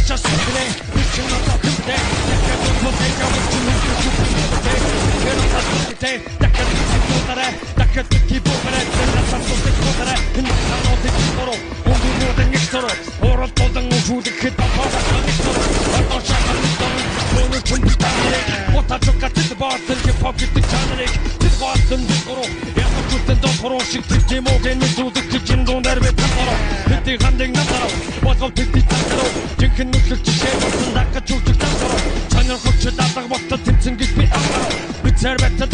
Наша сукне, бичэн одоо хэмтэй. Дахиад мөсөж авах чинь үгүй зүгтэй. Хэрэг хаттай, дахиад зүгтараа, дахиад киборээ, наша сукне. Энэ санаад идэх Ондуруудын нэгтөр, орол болон ужуулэхэд бахаа нэгтөр. Атоочаа нэгтөр, өнөө компьютерээ. Моточокатд баатан хипхоп гэдэг чанарыг тэр баатан дөрөв. Яг зүтэн дөрөв шиг тийм үгэн мэдүүлдэг чинь дундаар бэтгээрөө. Бидний хандаг намараа, бодгол бидний татараа. Жинхэнэ нүдлэг жишээ болсон дагаж үжиг татараа. Чанар хөч дадаг болтол тэмцэн гэж би амараа. Би цэрбэтэ